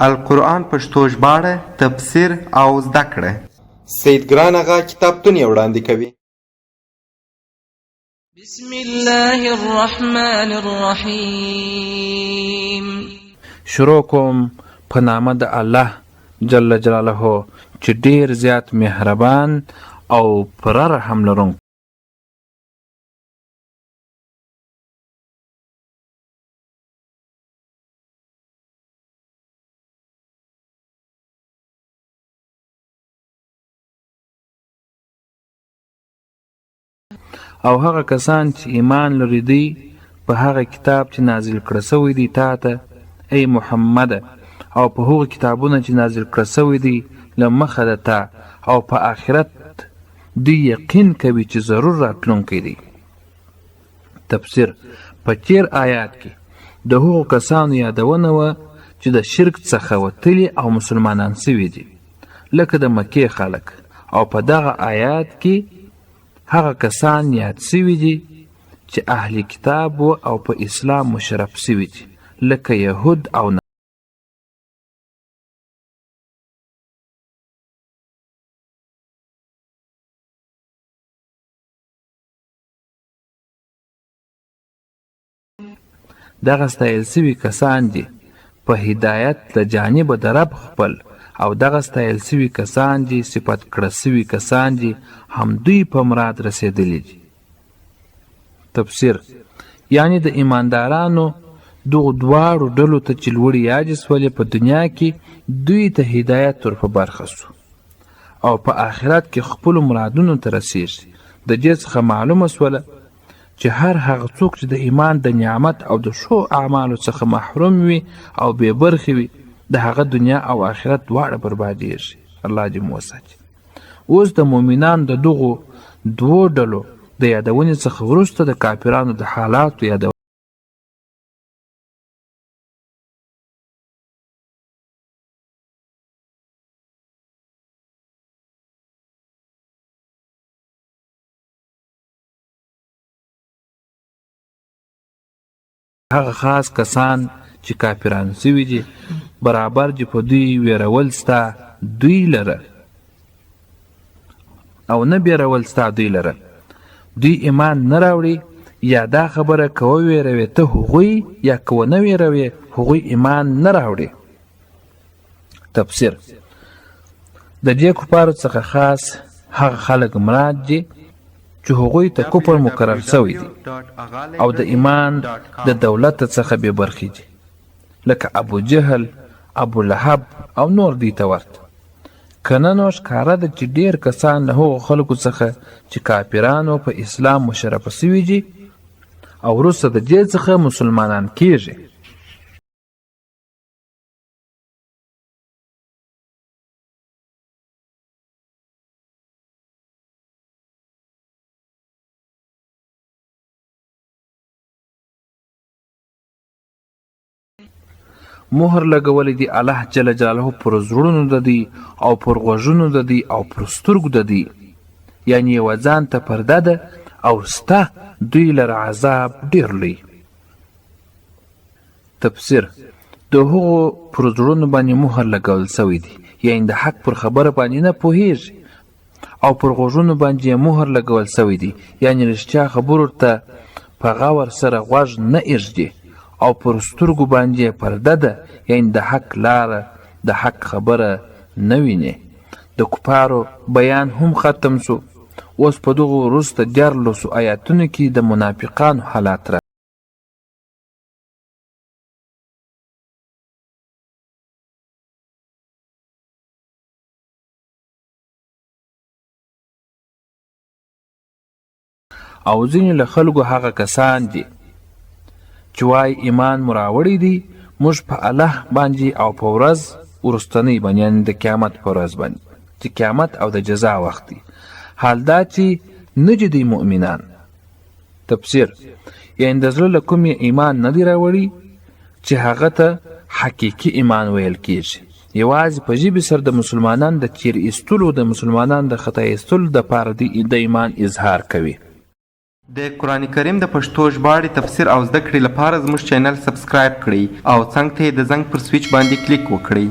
القرآن پښتو ژباړه، تفسیر او زده کړه. سید ګران اغا کتابتون یې وړاندې کوي. بسم الله الرحمن الرحیم. شروع کوم په نامه د الله جل جلاله چې ډیر زیات مهربان او پوره رحم لرونکی. او هغه کسان چې ایمان لري دی په هغه کتاب چې نازل کړه سوی دی تا ته ای محمد، او په هغه کتابونه چې نازل کړه سوی دی له مخه د تا، او په آخرت دی یقین کوي چې ضرور راتلونکی دی. تفسیر: په تیر آیات کې د هغو کسانو یادونه وه چې د شرک څخه وتلي او مسلمانان سوي دي، لکه د مکې خلک، او په دغه آیات کې هغه کسان یاد سوي دي چې اهل کتاب و او په اسلام مشرف سوي دي، لکه یهود او دغه ستایل سوي کسان دي په هدایت له جانبه د رب خپل، او دغه ستایل سوي کسان دي صفت کړه سوي کسان دي هم دوی په مراد رسېدلي دي. تفسیر: یعنی د ایماندارانو دغو دواړو ډلو ته چې لوړې یادې سولې په دنیا کې دوی ته هدایت ور په برخه سو، او په آخرت کې خپلو مرادونو ته رسېږي. د دې څخه معلومه سوله چې هر هغه څوک چې د ایمان د نعمت او د ښو اعمالو څخه محروم وي او بې برخې وي، د هغه دنیا او آخرت دواړه بربادېږي. الله دې مو وساتي. اوس د مؤمنانو د دغو دوو ډلو د یادونې څخه وروسته د کافرانو د حالاتو یادونه. هغه خاص کسان چې کافران سوي دي برابر دي په دوی ویرول ستا دوی لره او نه بیرول ستا دوی لره. دوی ایمان نه راوړي، یا دا خبره که وویروې ته هغوی، یا که ونه ویروې هغوی ایمان نه راوړي. تفسیر: د دې کفارو څخه خاص هغه خلک مراد دي چې هغوی ته کفر مقرر سوی دی او د ایمان د دولت څخه بې برخې دي، لکه ابو جهل، ابو لهب او نور دوی ته ورته. کنه نو ښکاره ده چې ډېر کسان له هغو خلکو څخه چې کافرانو په اسلام مشرفه سوي دي او وروسته د دې څخه مسلمانان کیږي. مهر لګولی دی الله جل جلاله پر زړونو د دی او پر غوږونو د دی او پر سترګو د دی، یعنی یوه ځان ته پرده ده او سته دوی لره عذاب ډېر لوی. تفسیر: د هغو پر زړونو باندې مهر لګول سوی دی، یعنی د حق پر خبره باندې نه پوهیږي، او پر غوږونو باندې مهر لګول سوی دی، یعنی رښتیا خبرو ته په غور سره غوږ نه ایږدي، او پر سترګو باندې پرده ده، یعنی د حق لاره د حق خبره نه ویني. د کفارو بیان هم ختم سو. اوس په دغو وروسته 14 آیاتونو کې د منافقانو حالات را او ځینې له خلکو هغه کسان دي چې وای ایمان مو راوړی دی موږ په الله باندې او په ورځ وروستنۍ باندې، یعنې د قیامت په ورځ باندې چې قیامت او د جزا وخت دی، حال دا چې نه دي دوی مؤمنان. تفسیر: یعنې د زړه له کومې ایمان نه دی راوړي چې هغه ته حقیقي ایمان ویل کېږي، یوازې په ژبې سره د مسلمانانو د تیر ایستلو، د مسلمانانو د خطا ایستلو دپاره د ایمان اظهار کوي. د قرآن کریم د پښتو ژباړې تفسیر او زده کړې لپاره زموږ چینل سبسکرایب کړئ او څنګ ته یې د زنګ پر سویچ باندې کلیک وکړئ.